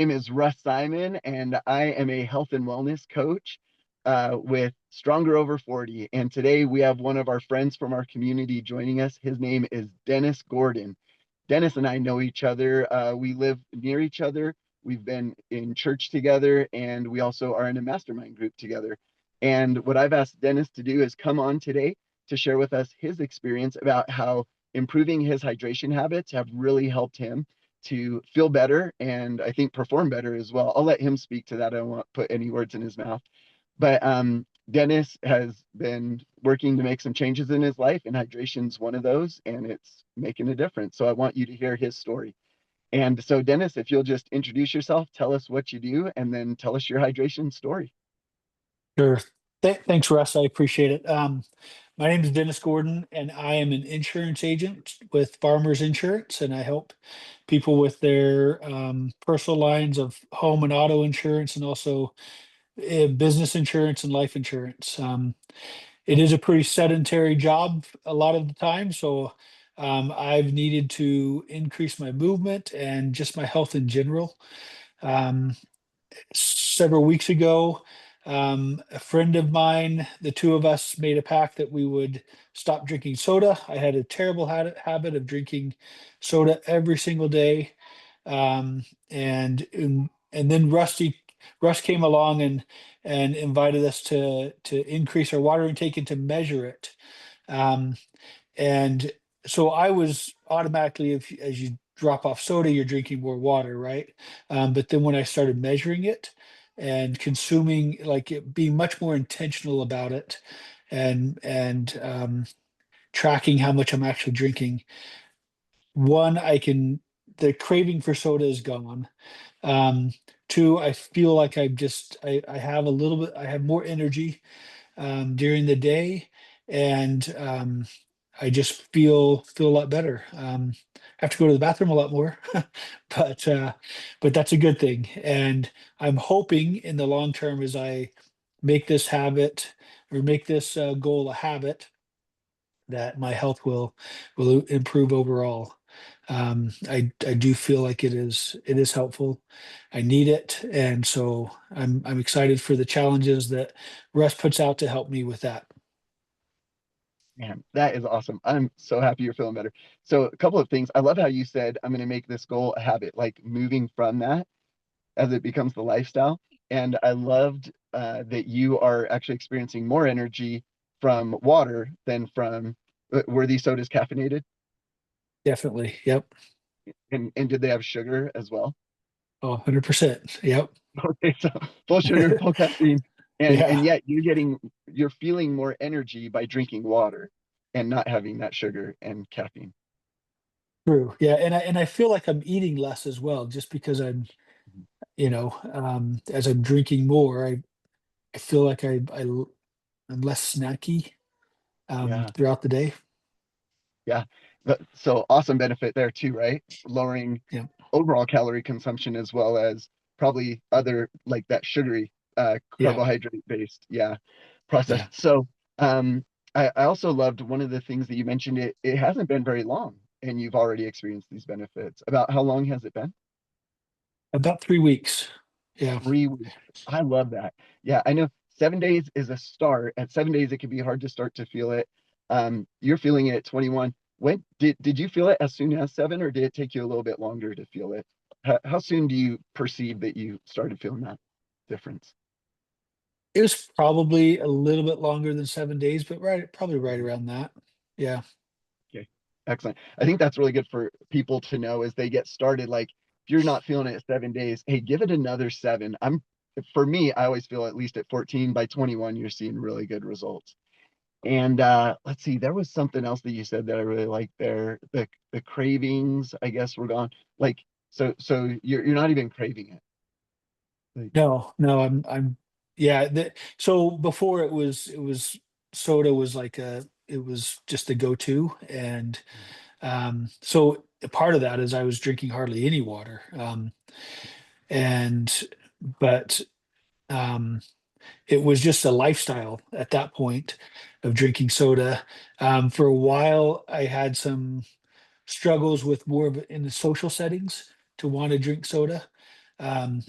name is Russ Simon, and I am a health and wellness coach with Stronger Over 40. And today we have one of our friends from our community joining us. His name is Dennis Gordon. Dennis and I know each other. We live near each other. We've been in church together, and we also are in a mastermind group together. And what I've asked Dennis to do is come on today to share with us his experience about how improving his hydration habits have really helped him to feel better and I think perform better as well. I'll let him speak to that. I don't want to put any words in his mouth. But Dennis has been working to make some changes in his life, and hydration's one of those, and it's making a difference. So I want you to hear his story. And so, Dennis, if you'll just introduce yourself, tell us what you do, and then tell us your hydration story. Sure. Thanks, Russ. I appreciate it. My name is Dennis Gordon, and I am an insurance agent with Farmers Insurance, and I help people with their personal lines of home and auto insurance, and also business insurance and life insurance. It is a pretty sedentary job a lot of the time, so I've needed to increase my movement and just my health in general. Um, Several weeks ago, a friend of mine, the two of us made a pact that we would stop drinking soda. I had a terrible habit of drinking soda every single day. And then Russ came along and invited us to increase our water intake and to measure it. Um, and so I was automatically, if as you drop off soda, you're drinking more water, right? But then when I started measuring it and consuming, like it, being much more intentional about it, and tracking how much I'm actually drinking, one, the craving for soda is gone. Um, Two, I feel like I have a little bit, I have more energy during the day, and I just feel a lot better. I have to go to the bathroom a lot more, but but that's a good thing. And I'm hoping in the long term, as I make this habit or make this goal a habit, that my health will improve overall. I do feel like it is helpful. I need it, and so I'm excited for the challenges that Russ puts out to help me with that. Man, that is awesome. I'm so happy you're feeling better. So, a couple of things. I love how you said, I'm going to make this goal a habit, like moving from that as it becomes the lifestyle. And I loved that you are actually experiencing more energy from water than from, were these sodas caffeinated? Definitely. Yep. And did they have sugar as well? Oh, 100%. Yep. Okay, so full sugar, full caffeine, and Yeah. yet you're feeling more energy by drinking water and not having that sugar and caffeine. True. Yeah. And I feel like I'm eating less as well, just because Mhm. as I'm drinking more, I feel like I'm less snacky Yeah, throughout the day. yeah. So awesome benefit there too, right? Lowering Yeah. overall calorie consumption as well as probably other like that sugary Yeah. carbohydrate based, yeah, process. Yeah. So I also loved one of the things that you mentioned. It hasn't been very long, and you've already experienced these benefits. About how long has it been? About 3 weeks. Yeah. 3 weeks. I love that. Yeah, I know 7 days is a start. At 7 days, it can be hard to start to feel it. You're feeling it at 21. When did you feel it as soon as seven, or did it take you a little bit longer to feel it? How soon do you perceive that you started feeling that difference? It was probably a little bit longer than 7 days, but probably right around that. Yeah. Okay, excellent. I think that's really good for people to know as they get started. Like, if you're not feeling it at 7 days, hey, give it another seven. For me, I always feel at least at 14 by 21, you're seeing really good results. And let's see, there was something else that you said that I really liked there. The cravings, I guess, were gone. Like, so you're not even craving it. Like, No, no, yeah. So before it was soda was like it was just a go-to. And so a part of that is I was drinking hardly any water. And but um, it was just a lifestyle at that point of drinking soda. For a while, I had some struggles with more of in the social settings to want to drink soda. Um,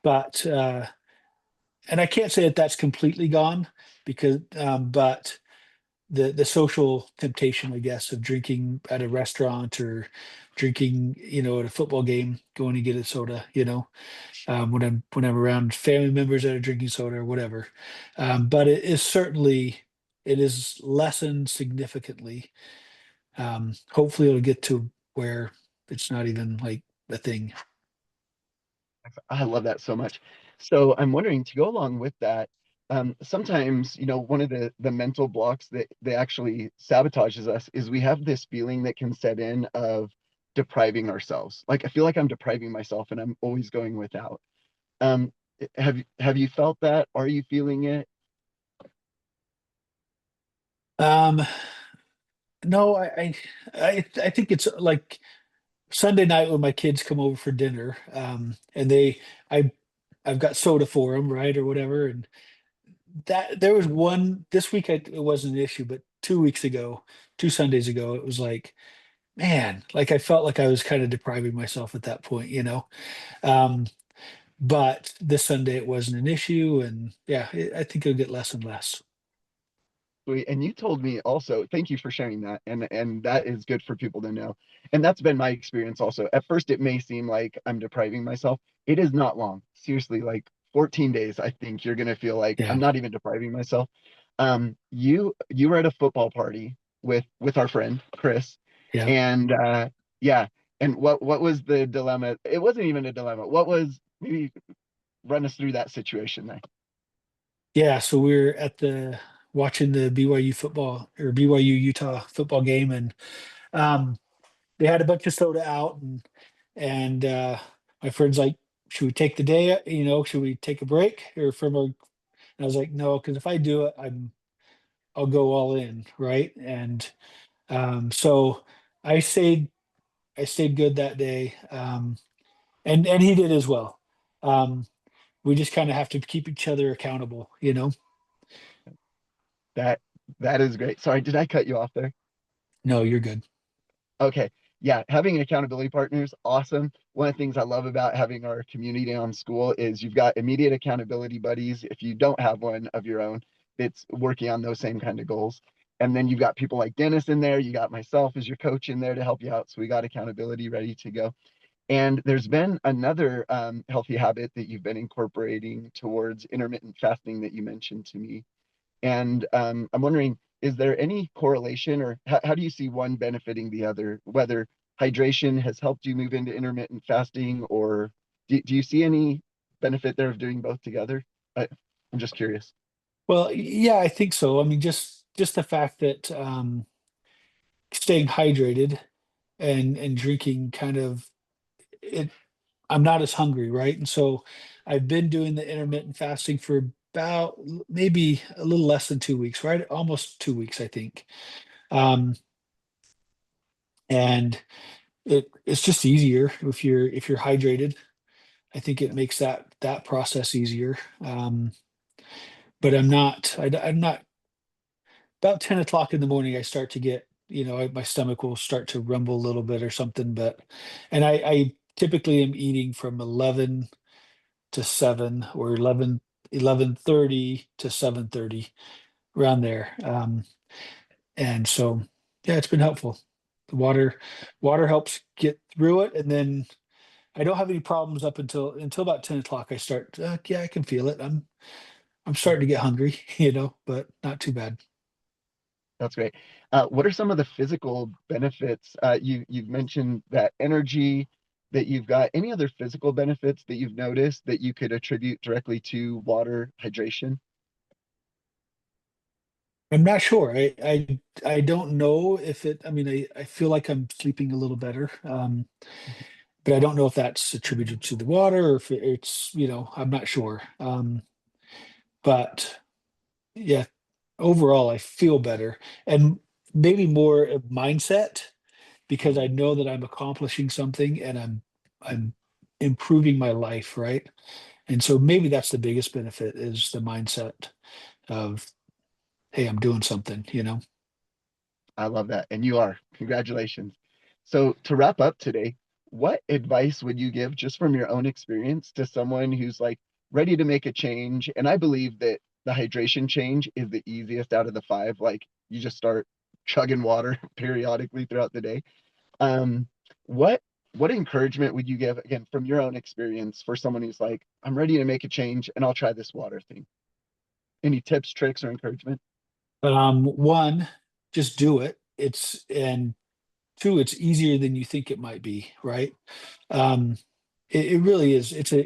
but and I can't say that that's completely gone because, but the social temptation, I guess, of drinking at a restaurant or drinking, at a football game, going to get a soda, when I'm around family members that are drinking soda or whatever. But it is lessened significantly. Hopefully it'll get to where it's not even like a thing. I love that so much. So I'm wondering to go along with that, sometimes, one of the mental blocks that actually sabotages us is we have this feeling that can set in of depriving ourselves. Like I feel like I'm depriving myself and I'm always going without. Um, have you felt that? Are you feeling it? Um, no, I think it's like Sunday night when my kids come over for dinner, and I I've got soda for them, right, or whatever, and that there was one this week. It wasn't an issue, but 2 weeks ago, 2 Sundays ago, it was like, man, like I felt like I was kind of depriving myself at that point. Um, but this Sunday it wasn't an issue, and yeah, I think it'll get less and less. Sweet. And you told me also, thank you for sharing that. And that is good for people to know. And that's been my experience also. At first, it may seem like I'm depriving myself. It is not long. Seriously, like 14 days, I think you're gonna feel like Yeah, I'm not even depriving myself. You were at a football party with our friend Chris, yeah, and yeah. And what was the dilemma? It wasn't even a dilemma. What was maybe run us through that situation there? yeah. So we're at the watching the BYU football or BYU Utah football game, and um, they had a bunch of soda out, and my friend's like, should we take the day, should we take a break or from our, and I was like, no, because if I do it, I'll go all in, right? And so I stayed I stayed good that day. And he did as well. Um, we just kind of have to keep each other accountable. That that is great. Sorry, did I cut you off there? No, you're good. Okay. Yeah, having accountability partners, awesome. One of the things I love about having our community on Skool is you've got immediate accountability buddies if you don't have one of your own that's working on those same kind of goals. And then you've got people like Dennis in there. You got myself as your coach in there to help you out. So we got accountability ready to go. And there's been another healthy habit that you've been incorporating towards intermittent fasting that you mentioned to me. And I'm wondering, is there any correlation or how do you see one benefiting the other, whether hydration has helped you move into intermittent fasting, or do you see any benefit there of doing both together? I'm just curious. Well, yeah, I think so. I mean, just the fact that staying hydrated and drinking kind of it, I'm not as hungry, right? And so I've been doing the intermittent fasting for about maybe a little less than 2 weeks, right? Almost 2 weeks, I think. Um, and it's just easier if you're hydrated. I think it Yeah, makes that process easier. But I'm not about 10 o'clock in the morning. I start to get, my stomach will start to rumble a little bit or something. And I typically am eating from 11 to 7 or 11:30 to 7:30 around there. And so, yeah, it's been helpful. The water helps get through it. And then I don't have any problems up until about 10 o'clock. I start, yeah, I can feel it. I'm starting to get hungry, but not too bad. that's great. What are some of the physical benefits? You've mentioned that energy that you've got. Any other physical benefits that you've noticed that you could attribute directly to water hydration? I'm not sure. I don't know if I mean, I feel like I'm sleeping a little better. But I don't know if that's attributed to the water or if it's, I'm not sure. But yeah, overall, I feel better and maybe more of mindset because I know that I'm accomplishing something and I'm improving my life, right? And so maybe that's the biggest benefit is the mindset of, hey, I'm doing something. I love that. And you are. Congratulations. So to wrap up today, what advice would you give just from your own experience to someone who's like ready to make a change? And I believe that the hydration change is the easiest out of the five. Like you just start chugging water periodically throughout the day. Um, what what encouragement would you give again from your own experience for someone who's like, I'm ready to make a change and I'll try this water thing? Any tips, tricks, or encouragement? One, just do it. And two, it's easier than you think it might be, right? Um, it really is. It's an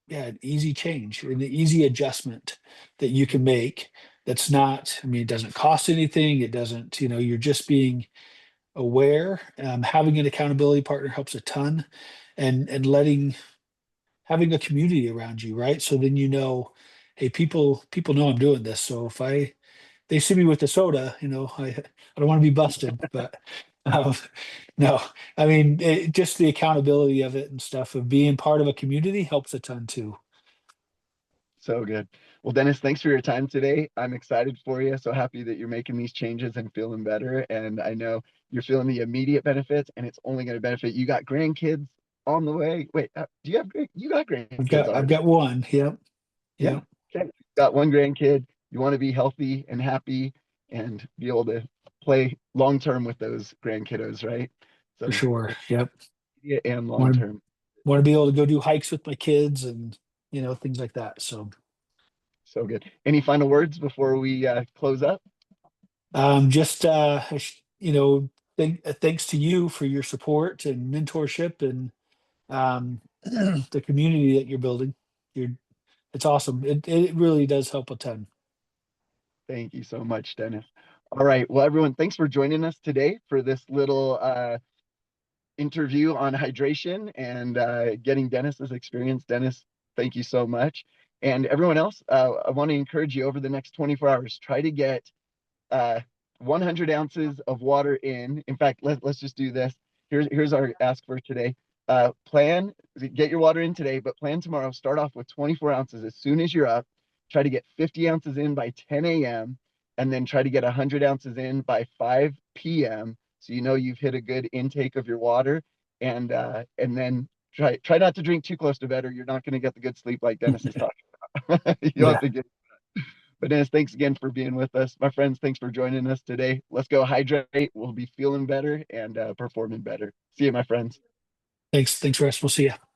yeah, an easy change, an easy adjustment that you can make. That's not, I mean, it doesn't cost anything. It doesn't, you're just being aware. Having an accountability partner helps a ton, and having a community around you, right? So then hey, people know I'm doing this. So if they see me with the soda, I don't want to be busted, but um, no, I mean, just the accountability of it and stuff of being part of a community helps a ton too. So good. Well, Dennis, thanks for your time today. I'm excited for you. So happy that you're making these changes and feeling better. And I know you're feeling the immediate benefits, and it's only going to benefit. You got grandkids on the way. Wait, do you have you got grandkids I've already? got one. Yep. Yeah. Yep. Okay. Got one grandkid. You want to be healthy and happy and be able to play long term with those grandkiddos, right? For So sure. Yep. immediate and long Want to term. want to be able to go do hikes with my kids and things like that. So So good. Any final words before we close up? just thanks to you for your support and mentorship and the community that you're building. You're It's awesome. It really does help a ton. Thank you so much, Dennis. All right. Well, everyone, thanks for joining us today for this little interview on hydration and getting Dennis's experience. Dennis, thank you so much. And everyone else, I want to encourage you over the next 24 hours, try to get uh, 100 ounces of water in. In fact, let's just do this. Here's our ask for today. Get your water in today, but plan tomorrow. Start off with 24 ounces as soon as you're up. Try to get 50 ounces in by 10 a.m. and then try to get 100 ounces in by 5 p.m. So you know you've hit a good intake of your water, and then try not to drink too close to bed, or you're not going to get the good sleep like Dennis is talking about. You'll have Yeah. to get. But Dennis, thanks again for being with us. My friends, thanks for joining us today. Let's go hydrate. We'll be feeling better and performing better. See you, my friends. Thanks, Russ. We'll see you.